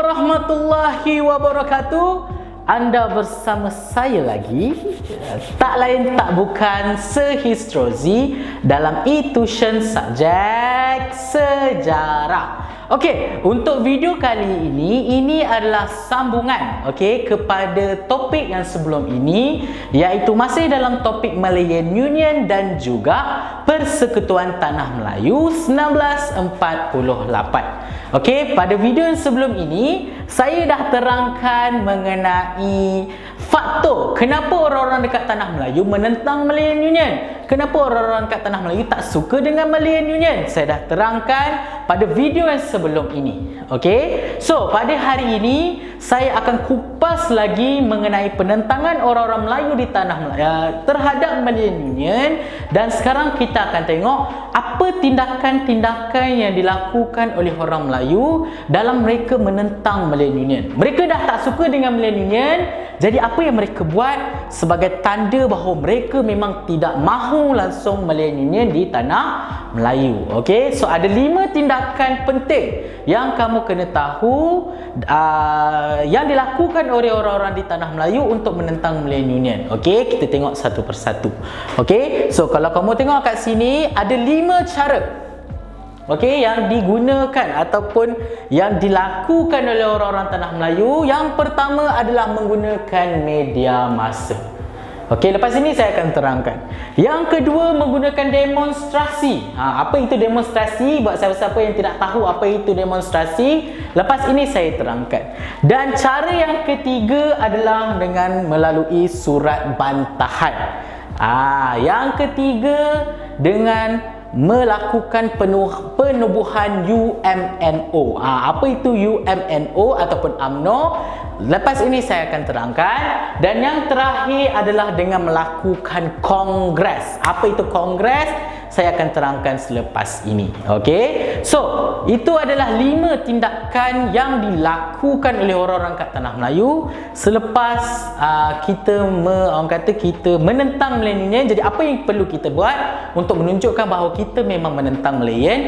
warahmatullahi wabarakatuh. Anda bersama saya lagi, tak lain tak bukan Sehistrozi dalam e-tuition subjek sejarah. Okey, untuk video kali ini adalah sambungan kepada topik yang sebelum ini, iaitu masih dalam topik Malayan Union dan juga Persekutuan Tanah Melayu 1948. Okey, pada video yang sebelum ini saya dah terangkan mengenai faktor kenapa orang-orang dekat Tanah Melayu menentang Malayan Union. Kenapa orang-orang dekat Tanah Melayu tak suka dengan Malayan Union. Saya dah terangkan pada video yang sebelum ini. Okey. So, pada hari ini saya akan kupas lagi mengenai penentangan orang-orang Melayu di Tanah Melayu terhadap Malayan Union, dan sekarang kita akan tengok apa tindakan-tindakan yang dilakukan oleh orang Melayu dalam mereka menentang Malayan Union. Mereka dah tak suka dengan Malayan Union, jadi apa yang mereka buat sebagai tanda bahawa mereka memang tidak mahu langsung Malayan Union di Tanah Melayu. Okey, so ada 5 tindakan penting yang kamu kena tahu yang dilakukan oleh orang-orang di Tanah Melayu untuk menentang Malayan Union. Okey, kita tengok satu persatu. Okey, so kalau kamu tengok kat sini ada 5 cara yang digunakan ataupun yang dilakukan oleh orang-orang Tanah Melayu. Yang pertama adalah menggunakan media massa. Okey, lepas ini saya akan terangkan. Yang kedua, menggunakan demonstrasi. Apa itu demonstrasi? Buat siapa-siapa yang tidak tahu apa itu demonstrasi, lepas ini saya terangkan. Dan cara yang ketiga adalah dengan melalui surat bantahan. Yang ketiga dengan melakukan penubuhan UMNO. Apa itu UMNO ataupun UMNO? Lepas ini saya akan terangkan. Dan yang terakhir adalah dengan melakukan kongres. Apa itu kongres? Saya akan terangkan selepas ini. Okey. So, itu adalah 5 tindakan yang dilakukan oleh orang-orang kat Tanah Melayu selepas kita menentang Malayan Union. Jadi apa yang perlu kita buat untuk menunjukkan bahawa kita memang menentang Malayan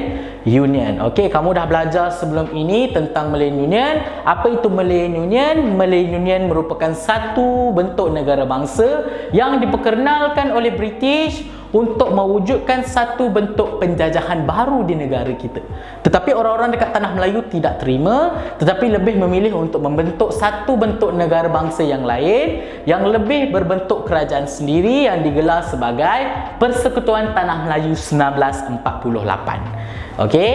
Union? Okey, kamu dah belajar sebelum ini tentang Malayan Union. Apa itu Malayan Union? Malayan Union merupakan satu bentuk negara bangsa yang diperkenalkan oleh British untuk mewujudkan satu bentuk penjajahan baru di negara kita. Tetapi orang-orang dekat Tanah Melayu tidak terima, tetapi lebih memilih untuk membentuk satu bentuk negara bangsa yang lain, yang lebih berbentuk kerajaan sendiri yang digelar sebagai Persekutuan Tanah Melayu 1948. Okey,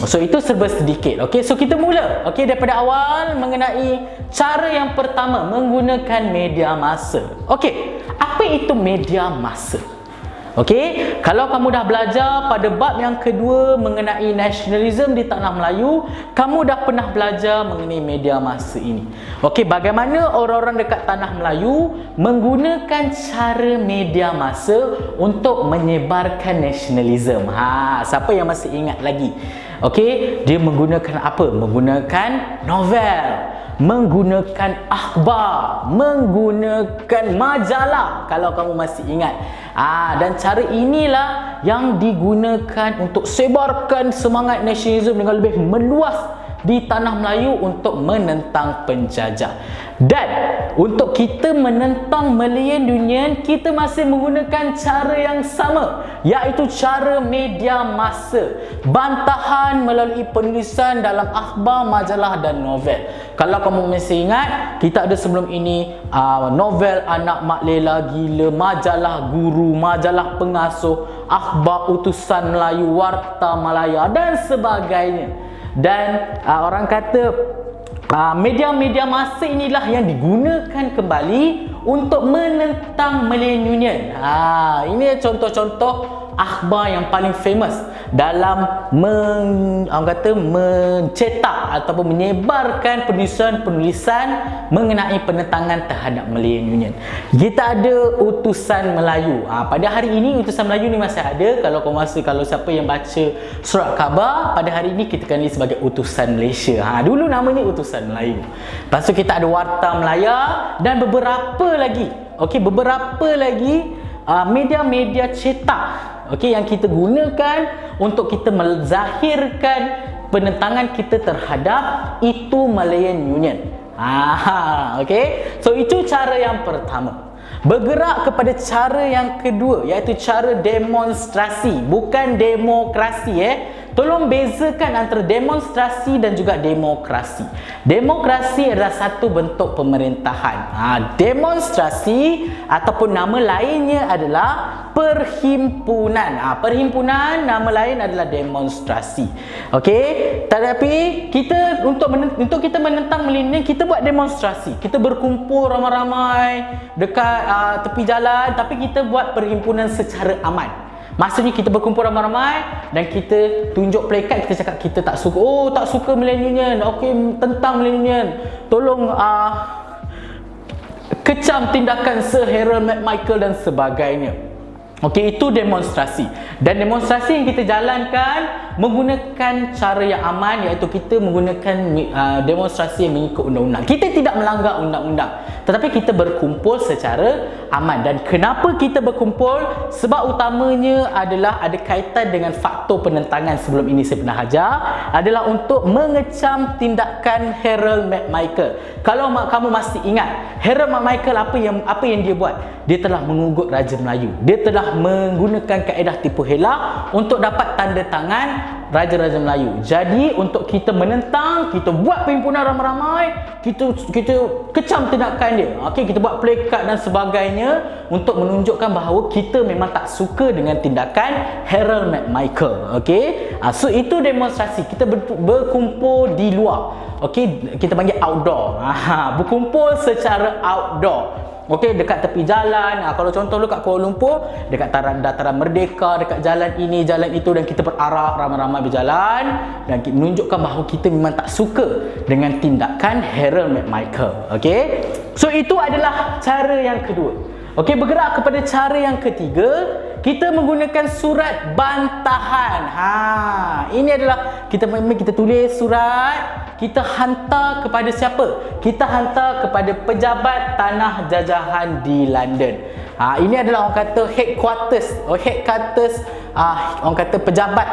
so itu serba sedikit. Okey, so kita mula daripada awal mengenai cara yang pertama, menggunakan media massa. Okey, apa itu media massa? Okey, kalau kamu dah belajar pada bab yang kedua mengenai nasionalisme di Tanah Melayu, kamu dah pernah belajar mengenai media massa ini. Okey, bagaimana orang-orang dekat Tanah Melayu menggunakan cara media massa untuk menyebarkan nasionalisme. Siapa yang masih ingat lagi? Okey, dia menggunakan apa? Menggunakan novel, menggunakan akhbar, menggunakan majalah, kalau kamu masih ingat. Dan cara inilah yang digunakan untuk sebarkan semangat nasionalisme dengan lebih meluas di Tanah Melayu untuk menentang penjajah. Dan untuk kita menentang Malayan Union, kita masih menggunakan cara yang sama, iaitu cara media massa. Bantahan melalui penulisan dalam akhbar, majalah dan novel. Kalau kamu masih ingat, kita ada sebelum ini novel Anak Mak Lela Gila, majalah Guru, majalah Pengasuh, akhbar Utusan Melayu, Warta Malaya dan sebagainya. Dan orang kata media-media massa inilah yang digunakan kembali untuk menentang Malayan Union. Ini contoh-contoh akhbar yang paling famous dalam mencetak ataupun menyebarkan penulisan-penulisan mengenai penentangan terhadap Malayan Union. Kita ada Utusan Melayu. Pada hari ini Utusan Melayu ni masih ada. Kalau siapa yang baca surat khabar, pada hari ini kita kenali sebagai Utusan Malaysia. Dulu namanya Utusan Melayu. Lepas tu kita ada Warta Malaya dan beberapa lagi. Beberapa lagi media-media cetak yang kita gunakan untuk kita menzahirkan penentangan kita terhadap itu Malayan Union. Okey. So itu cara yang pertama. Bergerak kepada cara yang kedua, iaitu cara demonstrasi, bukan demokrasi. Tolong bezakan antara demonstrasi dan juga demokrasi. Demokrasi adalah satu bentuk pemerintahan. Demonstrasi ataupun nama lainnya adalah perhimpunan. Perhimpunan nama lain adalah demonstrasi. Okey, tetapi kita untuk kita menentang milenial, kita buat demonstrasi. Kita berkumpul ramai-ramai dekat tepi jalan, tapi kita buat perhimpunan secara aman. Maksudnya kita berkumpul ramai-ramai dan kita tunjuk plakat, kita cakap kita tak suka. Oh, tak suka milenial. Okey, tentang milenial. Tolong kecam tindakan Sir Harold McMichael dan sebagainya. Okey, itu demonstrasi. Dan demonstrasi yang kita jalankan menggunakan cara yang aman, iaitu kita menggunakan demonstrasi yang mengikut undang-undang. Kita tidak melanggar undang-undang, tetapi kita berkumpul secara aman. Dan kenapa kita berkumpul? Sebab utamanya adalah ada kaitan dengan faktor penentangan sebelum ini saya pernah ajar, adalah untuk mengecam tindakan Harold McMichael. Kalau kamu masih ingat, Harold McMichael apa yang dia buat? Dia telah mengugut Raja Melayu. Dia telah menggunakan kaedah tipu hela untuk dapat tanda tangan Raja-Raja Melayu. Jadi untuk kita menentang, kita buat perhimpunan ramai-ramai, kita kecam tindakan dia. Okey, kita buat plakat dan sebagainya untuk menunjukkan bahawa kita memang tak suka dengan tindakan Harold McMichael. Okey, so itu demonstrasi. Kita berkumpul di luar. Okey, kita panggil outdoor. Berkumpul secara outdoor. Okey, dekat tepi jalan. Kalau contoh lu kat Kuala Lumpur, dekat dataran Merdeka, dekat jalan ini, jalan itu, dan kita berarak ramai-ramai berjalan dan menunjukkan bahawa kita memang tak suka dengan tindakan Harold McMichael. Okey, so itu adalah cara yang kedua. Okey, bergerak kepada cara yang ketiga, kita menggunakan surat bantahan. Ini adalah kita tulis surat, kita hantar kepada siapa? Kita hantar kepada pejabat tanah jajahan di London. Ini adalah orang kata headquarters, orang kata pejabat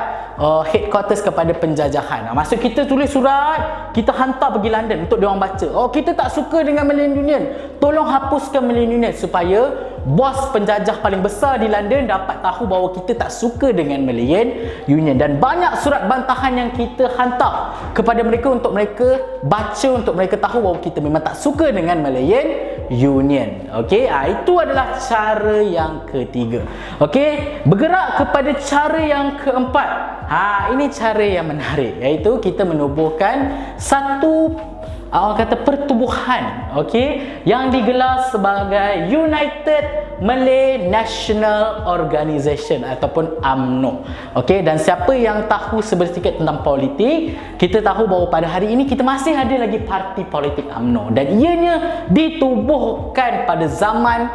headquarters kepada penjajahan. Maksud kita tulis surat, kita hantar pergi London untuk diorang baca. Kita tak suka dengan Malayan Union, tolong hapuskan Malayan Union, supaya bos penjajah paling besar di London dapat tahu bahawa kita tak suka dengan Malayan Union. Dan banyak surat bantahan yang kita hantar kepada mereka untuk mereka baca, untuk mereka tahu bahawa kita memang tak suka dengan Malayan Union. Okey, itu adalah cara yang ketiga. Okey, bergerak kepada cara yang keempat. Ini cara yang menarik, iaitu kita menubuhkan satu orang kata pertubuhan, okey, yang digelar sebagai United Malay National Organisation ataupun UMNO. Okey, dan siapa yang tahu sedikit tentang politik, kita tahu bahawa pada hari ini kita masih ada lagi parti politik UMNO, dan ianya ditubuhkan pada zaman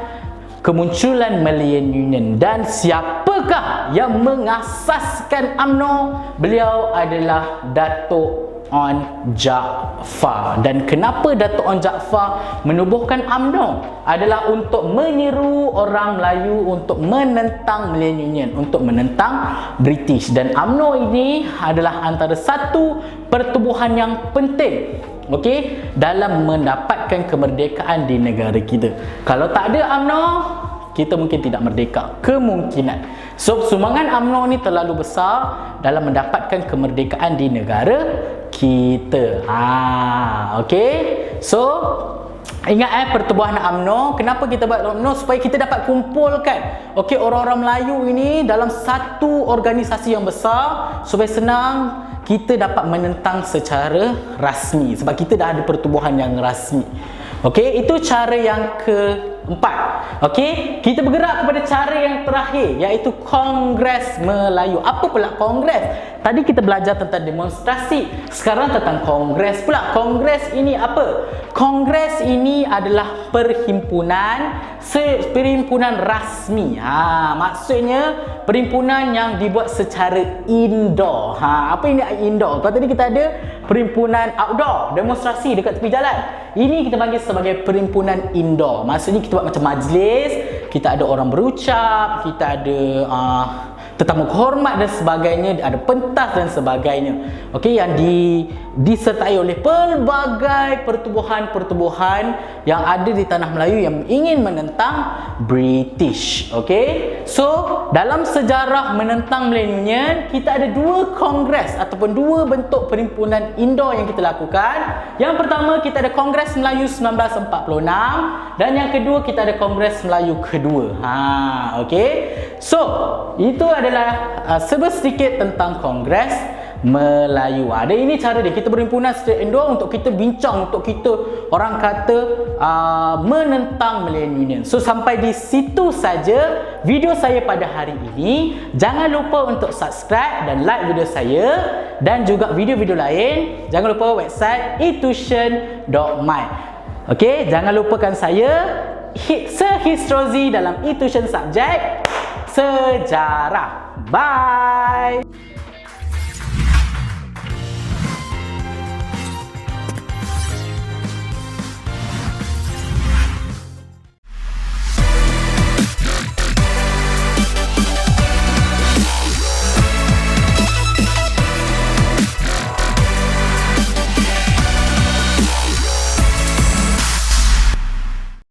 kemunculan Malayan Union. Dan siapakah yang mengasaskan UMNO? Beliau adalah Datuk On Jaafar. Dan kenapa Datuk On Jaafar menubuhkan UMNO? Adalah untuk menyeru orang Melayu untuk menentang Malayan Union, untuk menentang British. Dan UMNO ini adalah antara satu pertubuhan yang penting, okey, dalam mendapatkan kemerdekaan di negara kita. Kalau tak ada UMNO, kita mungkin tidak merdeka, kemungkinan. So, sumbangan UMNO ni terlalu besar dalam mendapatkan kemerdekaan di negara kita. Okey. So, ingat pertubuhan UMNO. Kenapa kita buat UMNO? Supaya kita dapat kumpulkan, okey, orang-orang Melayu ini dalam satu organisasi yang besar, supaya senang kita dapat menentang secara rasmi, sebab kita dah ada pertubuhan yang rasmi. Okey, itu cara yang keempat. Okey, kita bergerak kepada cara yang terakhir, iaitu Kongres Melayu. Apa pula Kongres? Tadi kita belajar tentang demonstrasi, sekarang tentang Kongres pula. Kongres ini apa? Kongres ini adalah perhimpunan rasmi. Maksudnya perhimpunan yang dibuat secara indoor. Apa ini indoor? Kalau tadi kita ada perhimpunan outdoor, demonstrasi dekat tepi jalan. Ini kita panggil sebagai perhimpunan indoor. Maksudnya kita buat macam majlis, kita ada orang berucap, kita ada tetamu kehormat dan sebagainya, ada pentas dan sebagainya. Okey, yang disertai oleh pelbagai pertubuhan-pertubuhan yang ada di tanah Melayu yang ingin menentang British. Okey. So, dalam sejarah menentang Malaysian Union, kita ada dua kongres ataupun dua bentuk perhimpunan indoor yang kita lakukan. Yang pertama, kita ada Kongres Melayu 1946 dan yang kedua kita ada Kongres Melayu kedua. Okey. So, itu adalah sedikit tentang Kongres Melayu. Dan ini cara dia, kita berhimpunan secara indoor untuk kita bincang, untuk kita orang kata menentang Malaysian Union. So sampai di situ saja video saya pada hari ini. Jangan lupa untuk subscribe dan like video saya dan juga video-video lain. Jangan lupa website etuition.my. Okey, jangan lupakan saya sehistrozi dalam eTuition subjek sejarah. Bye.